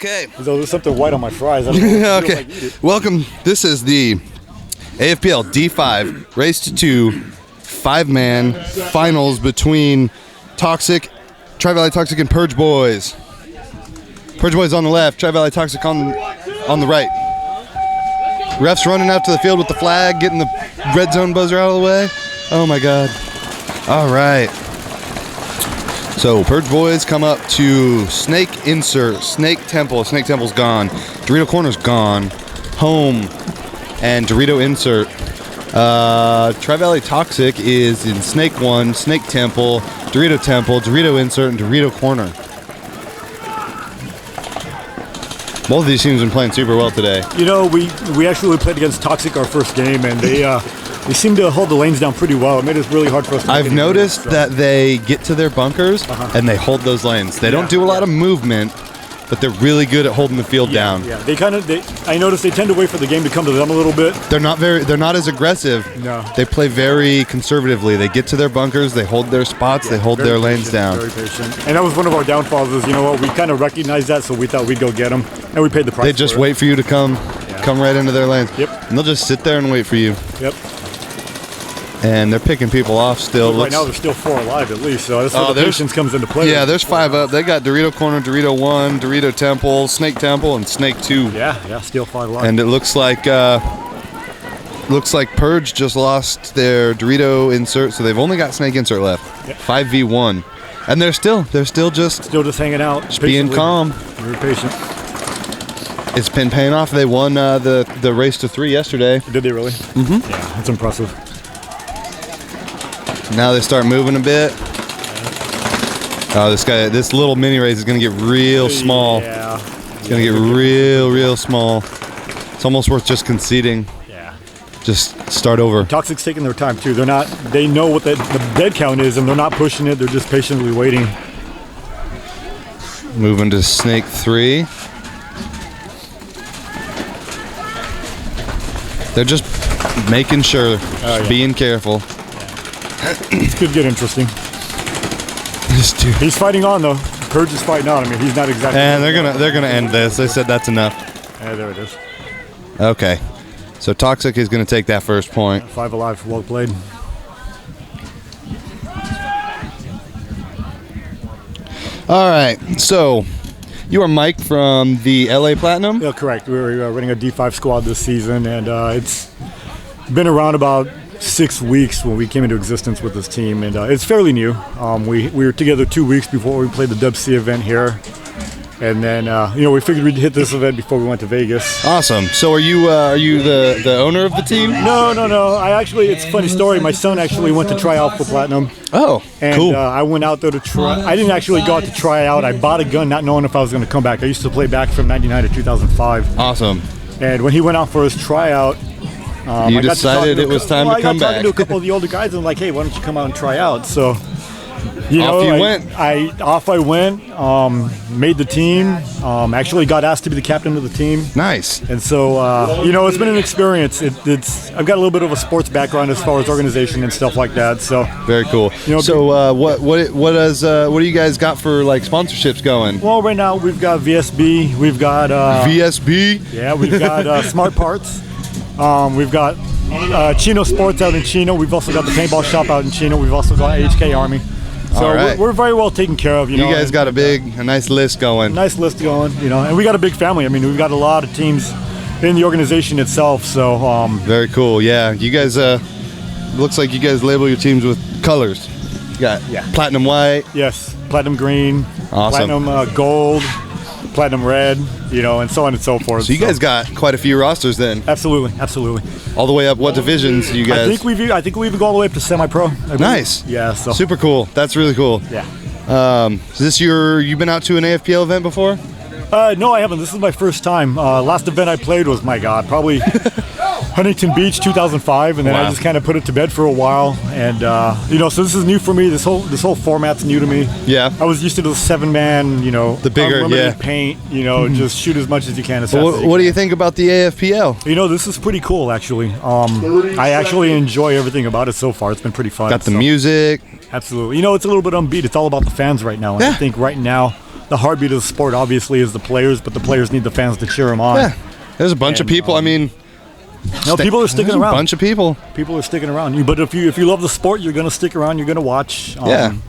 Okay. There's something white on my fries. I don't know. Okay. Welcome. This is the AFPL D5 Race to 2 5-man finals between Toxic, Tri-Valley Toxic, and Purge Boyz. Purge Boyz on the left, Tri-Valley Toxic on the right. Refs running out to the field with the flag, getting the red zone buzzer out of the way. Oh my God. All right. So Purge Boyz come up to Snake Insert, Snake Temple. Snake Temple's gone. Dorito Corner's gone. Home and Dorito Insert. Tri-Valley Toxic is in Snake 1, Snake Temple, Dorito Insert, and Dorito Corner. Both of these teams have been playing super well today. You know, we actually played against Toxic our first game, and they seem to hold the lanes down pretty well. It made it really hard for us to I've noticed that they get to their bunkers and they hold those lanes. They don't do a lot of movement, but they're really good at holding the field down. Yeah, I noticed they tend to wait for the game to come to them a little bit. They're not as aggressive. No. They play very conservatively. They get to their bunkers, they hold their spots, they hold their lanes down. Very patient. And that was one of our downfalls is, you know what, we kind of recognized that, so we thought we'd go get them, and we paid the price. They just wait for you to come right into their lanes. Yep. And they'll just sit there and wait for you. Yep. And they're picking people off still. Right now, there's still 4 alive at least, so that's where the patience comes into play. Yeah, there's 5 up. They got Dorito Corner, Dorito 1, Dorito Temple, Snake Temple, and Snake 2. Yeah, still 5 alive. And it looks like Purge just lost their Dorito Insert, so they've only got Snake Insert left. Yep. 5v1. And they're still just hanging out. Just being calm. Very patient. It's been paying off. They won the race to 3 yesterday. Did they really? Mm-hmm. Yeah, that's impressive. Now they start moving a bit. Oh, this little mini race is gonna get real small. Yeah. It's gonna get real small. It's almost worth just conceding. Yeah. Just start over. Toxic's taking their time too. They know what the dead count is, and they're not pushing it. They're just patiently waiting. Moving to Snake 3. They're just making sure, being careful. It could get interesting. This dude. He's fighting on though. Purge is fighting on. I mean, he's not exactly. And they're gonna end this. They said that's enough. Yeah, there it is. Okay, so Toxic is gonna take that first point. 5 alive. Well played. All right, so you are Mike from the LA Platinum? Yeah, correct. We're running a D5 squad this season, and it's been around about 6 weeks when we came into existence with this team, and it's fairly new. We were together 2 weeks before we played the Dub C event here, and then we figured we'd hit this event before we went to Vegas. Awesome. So are you the owner of the team? No. It's a funny story. My son actually went to try out for Platinum. Oh, and cool. I went out there to try. I didn't actually go out to try out. I bought a gun not knowing if I was going to come back. I used to play back from 99 to 2005. Awesome. And when he went out for his tryout, you decided it was time to come back. I got talking to a couple of the older guys and like, hey, why don't you come out and try out? So, off I went, made the team, actually got asked to be the captain of the team. Nice. And so, it's been an experience. I've got a little bit of a sports background as far as organization and stuff like that. So very cool. So what do you guys got for like sponsorships going? Well, right now we've got VSB, we've got VSB. Yeah, we've got Smart Parts. We've got Chino Sports out in Chino. We've also got the paintball shop out in Chino. We've also got HK Army. So we're very well taken care of. You guys got a nice list going. Nice list going. And we got a big family. I mean, we've got a lot of teams in the organization itself. So very cool. Yeah, you guys. Looks like you guys label your teams with colors. You got platinum white. Yes, platinum green. Awesome. Platinum gold. Platinum red, and so on and so forth. So you guys got quite a few rosters then. Absolutely. All the way up. What divisions do you guys? I think we even go all the way up to semi-pro. Nice. Yeah. So super cool. That's really cool. Yeah. Is this you've been out to an AFPL event before? No, I haven't. This is my first time. Last event I played was, my God, probably Huntington Beach 2005, and then I just kind of put it to bed for a while. And so this is new for me. This whole format's new to me. Yeah. I was used to the 7-man, the bigger, paint, just shoot as much as you can. What do you think about the AFPL? This is pretty cool, actually. I actually enjoy everything about it so far. It's been pretty fun. Got the music. Absolutely. It's a little bit unbeat. It's all about the fans right now. And I think right now, the heartbeat of the sport obviously is the players, but the players need the fans to cheer them on. Yeah, there's a bunch of people. I mean, people are sticking there's around. A bunch of people. People are sticking around. But if you love the sport, you're going to stick around. You're going to watch.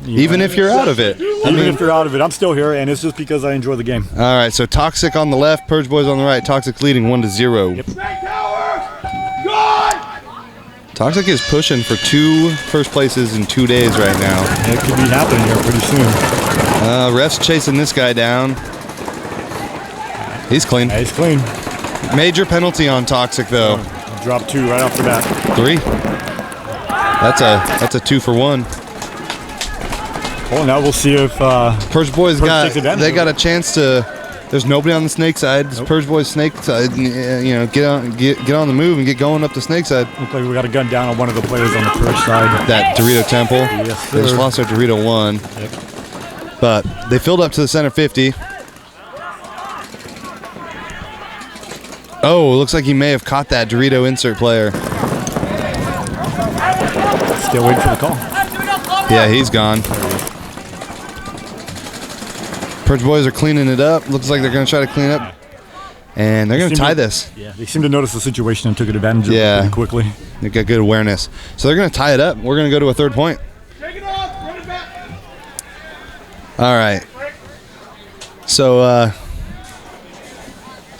Even if you're out of it. If you're out of it, I'm still here, and it's just because I enjoy the game. All right, so Toxic on the left, Purge Boyz on the right. Toxic leading 1-0. Yep. Toxic is pushing for 2 first places in 2 days right now. It could be happening here pretty soon. Ref's chasing this guy down. He's clean. Yeah, he's clean. Major penalty on Toxic though. Drop 2 right off the bat. 3. That's a 2 for 1. Well, now we'll see if Purge Boyz Purge got a chance to. There's nobody on the snake side. It's Purge Boyz snake side. Get on the move and get going up the snake side. Looks like we got a gun down on one of the players on the Purge side. That Dorito Temple. Yes, sir. They just lost their Dorito 1. Yep. But they filled up to the center 50. Oh, looks like he may have caught that Dorito insert player. Still waiting for the call. Yeah, he's gone. Purge Boyz are cleaning it up. Looks like they're going to try to clean up. And they're going to tie this. Yeah, they seem to notice the situation and took advantage of it pretty quickly. They got good awareness. So they're going to tie it up. We're going to go to a 3rd point. Take it off, run it back. All right. So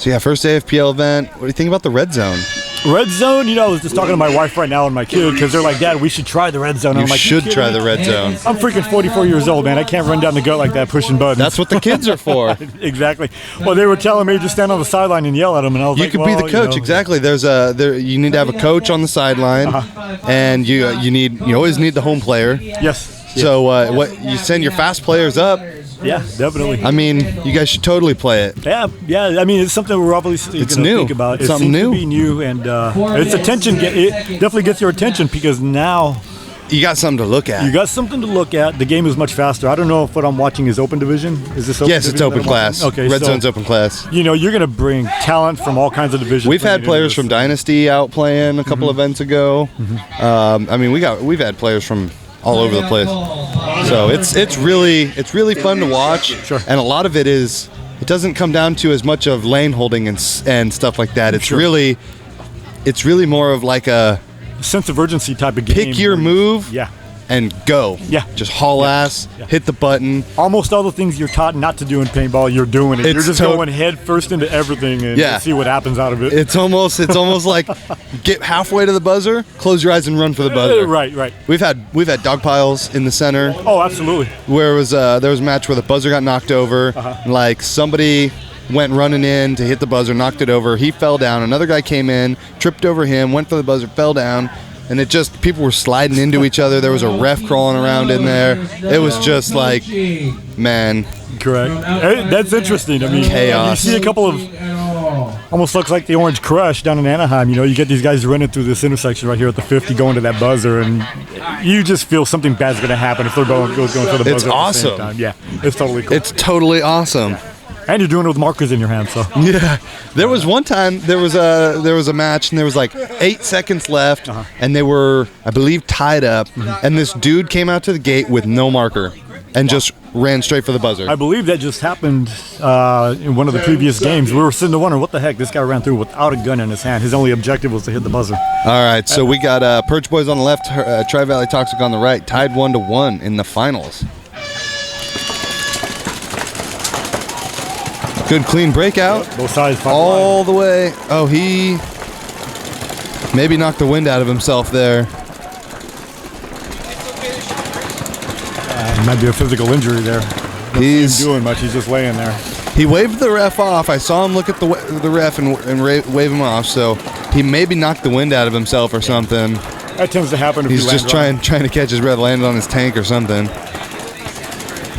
yeah, first AFPL event. What do you think about the red zone? Red zone, I was just talking to my wife right now and my kid because they're like, Dad, we should try the red zone. You I'm like, should try the red zone. I'm freaking 44 years old, man. I can't run down the gut like that pushing buttons. That's what the kids are for. Exactly. Well, they were telling me just stand on the sideline and yell at them, and I was like, you could be the coach. Exactly. You need to have a coach on the sideline, and you always need the home player. Yes. So what you send your fast players up. Yeah, definitely. I mean, you guys should totally play it. Yeah. I mean, it's something we're obviously going to think about. It's something new. It seems to be new, and it's attention. It definitely gets your attention because now you got something to look at. You got something to look at. The game is much faster. I don't know if what I'm watching is open division. Is this open? Yes, it's open class. Okay, red zone's open class. You're going to bring talent from all kinds of divisions. We've had players from Dynasty out playing a couple events ago. I mean, we've had players from all over the place. So it's really fun to watch. Sure. And a lot of it doesn't come down to as much of lane holding and stuff like that. It's really more of like a sense of urgency type of game. Pick your move. Yeah. And go. Yeah. Just haul ass, hit the button. Almost all the things you're taught not to do in paintball, you're doing it. You're just going head first into everything and see what happens out of it. It's almost like get halfway to the buzzer, close your eyes and run for the buzzer. Right. We've had dog piles in the center. Oh, absolutely. Where there was a match where the buzzer got knocked over. Like somebody went running in to hit the buzzer, knocked it over. He fell down. Another guy came in, tripped over him, went for the buzzer, fell down. And people were sliding into each other. There was a ref crawling around in there. It was just like, man. Correct. That's interesting. I mean, chaos. You see a couple of, almost looks like the Orange Crush down in Anaheim. You get these guys running through this intersection right here at the 50 going to that buzzer, and you just feel something bad's going to happen if they're going for the buzzer. It's awesome. At the same time. Yeah, it's totally cool. It's totally awesome. Yeah. And you're doing it with markers in your hand, so. Yeah. There was one time there was a match and there was like 8 seconds left and they were, I believe, tied up and this dude came out to the gate with no marker and just ran straight for the buzzer. I believe that just happened in one of the previous games. We were sitting there wondering what the heck, this guy ran through without a gun in his hand. His only objective was to hit the buzzer. All right, so we got Purge Boyz on the left, Tri-Valley Toxic on the right, tied 1-1 in the finals. Good clean breakout. Both sides. All the way. Oh, he maybe knocked the wind out of himself there. Might be a physical injury there. He's doing much. He's just laying there. He waved the ref off. I saw him look at the ref and wave him off. So he maybe knocked the wind out of himself or something. That tends to happen. If he's just trying to catch his breath, landed on his tank or something.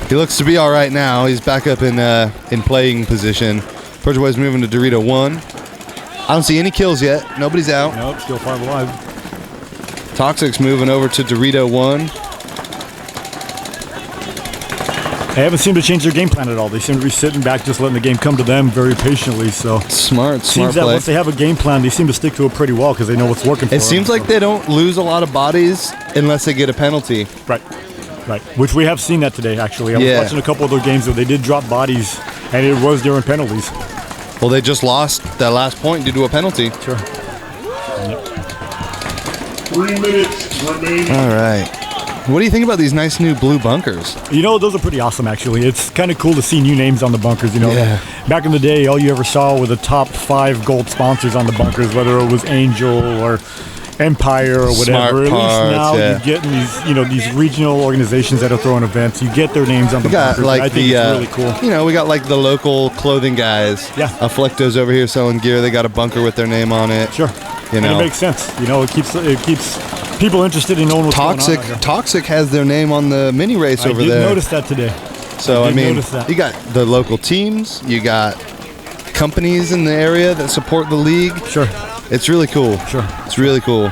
He looks to be all right now. He's back up in playing position. Purge Boyz moving to Dorito 1. I don't see any kills yet. Nobody's out. Nope, still 5 alive. Toxic's moving over to Dorito 1. They haven't seemed to change their game plan at all. They seem to be sitting back, just letting the game come to them very patiently. So smart seems that play. Once they have a game plan, they seem to stick to it pretty well because they know what's working for them. It seems like they don't lose a lot of bodies unless they get a penalty. Right. Right, which we have seen that today, actually. I was Yeah. watching a couple of their games where they did drop bodies, and it was during penalties. Well, they just lost that last point due to a penalty. Sure. 3 minutes remaining. All right. What do you think about these nice new blue bunkers? You know, those are pretty awesome, actually. It's kind of cool to see new names on the bunkers, you know. Yeah. Back in the day, all you ever saw were the top 5 gold sponsors on the bunkers, whether it was Angel or Empire or Smart whatever. At Parts, least now yeah. you get these, you know, these regional organizations that are throwing events. You get their names on the We got bunkers. like I think the, it's really cool. you know, we got like the local clothing guys. Yeah. Afflicto's over here selling gear. They got a bunker with their name on it. Sure. You And know. it makes sense. You know, it keeps people interested in knowing what's Toxic, going on out here. Toxic has their name on the mini race I over did there. notice that today. So I I did mean, notice that. you got the local teams, you got companies in the area that support the league. Sure. It's really cool. Sure. It's really cool.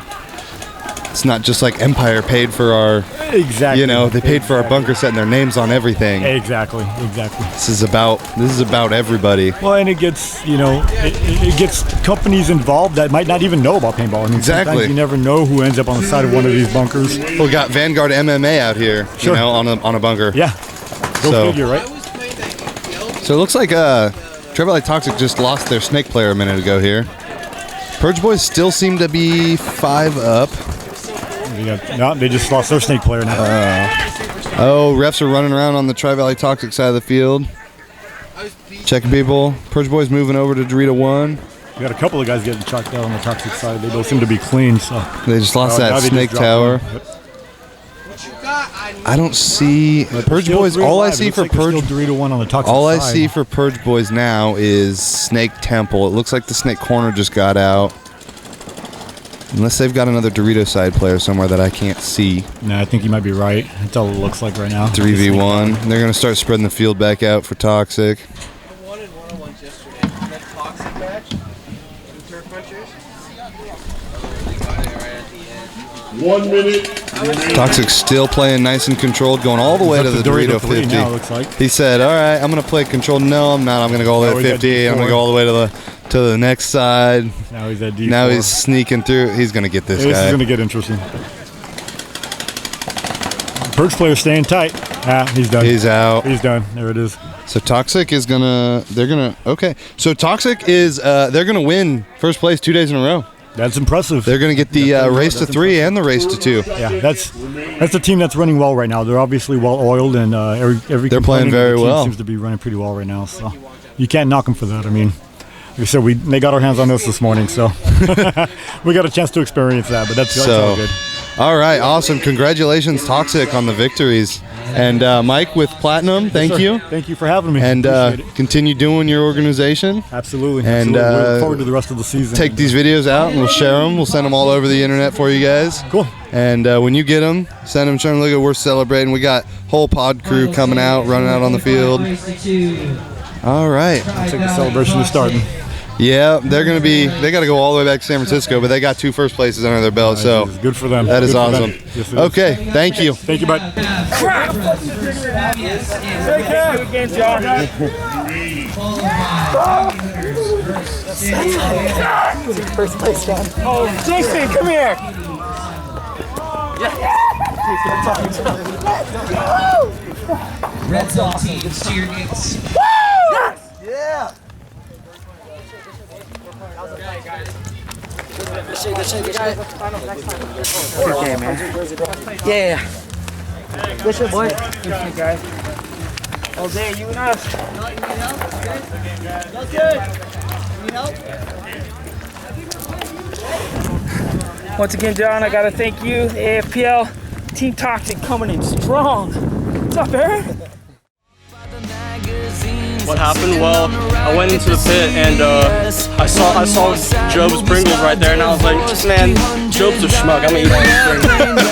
It's not just like Empire paid for our, Exactly. you know, they paid for our bunker set and their names on everything. Exactly. This is about everybody. Well, and it gets, you know, it gets companies involved that might not even know about paintball. I mean, Exactly. sometimes you never know who ends up on the side of one of these bunkers. We got Vanguard MMA out here, Sure. you know, on a bunker. Yeah. Go So- figure, right? So it looks like Trevor Light Toxic just lost their snake player a minute ago here. Purge Boys still seem to be 5 up. No, they just lost their snake player now. Oh, refs are running around on the Tri-Valley Toxic side of the field. Checking people. Purge Boys moving over to Dorito 1. We got a couple of guys getting chalked out on the toxic side. They both seem to be clean, so. They just lost Now that they just snake dropped tower. one. Yep. I don't see Purge Still Boys. 3 All I alive. see Looks for like there's Purge, still Dorito 1 on the toxic all I side. see for Purge Boys now is Snake Temple. It looks like the Snake Corner just got out. Unless they've got another Dorito side player somewhere that I can't see. No, I think you might be right. That's all it looks like right now. 3v1. They're going to start spreading the field back out for Toxic. I won in one-on-ones yesterday. That toxic match, the turf punchers. Right at the end. 1 minute remaining. Toxic still playing nice and controlled, going all the way to the Dorito 3 50. now, it looks like. He said, all right, I'm going to play controlled. No, I'm not. I'm going to go all the No, way he's to at 50. I'm going to D4. go all the way to the next side. Now he's at D4. Now he's sneaking through. He's going to get this This guy. is going to get interesting. Purge player staying tight. He's done. He's out. He's done. There it is. So Toxic is okay. So Toxic is, they're going to win first place 2 days in a row. That's impressive. They're going to get the race to 3 and the race to 2. Yeah, that's a team that's running well right now. They're obviously well oiled, and every They're playing component of very the team well. seems to be running pretty well right now. So you can't knock them for that. I mean, like I said, they got our hands on this morning, so we got a chance to experience that. But that's all good. All right, awesome. Congratulations, Toxic, on the victories. And Mike with Platinum, thank Sir, you. Thank you for having me. And Appreciate it. continue doing your organization. Absolutely. and, Absolutely. We look forward to the rest of the season. Take these videos out and we'll share them. We'll send them all over the internet for you guys. Cool. And when you get them, send them. Show them, look at, we're celebrating. We got whole pod crew coming out, running out on the field. All right. Looks like the celebration is starting. Yeah, they got to go all the way back to San Francisco, but they got 2 first places under their belt, so It's good for them. that is Good for them. awesome. Yes, it is. Okay, thank you. Thank you, bud. Jason, come here. Red Zone team, cheer gates. Okay, man. Yeah. What's your boy? Good guys. All day, you and us. Once again, John, I gotta thank you, AFPL, Team Toxic coming in strong. What's up, Aaron? What happened? Well, I went into the pit and I saw Job's Pringles right there, and I was like, man, Job's a schmuck. I'm gonna eat all these Pringles.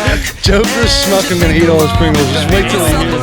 Joker's schmuck. I'm going to eat all his Pringles. Just wait till he hears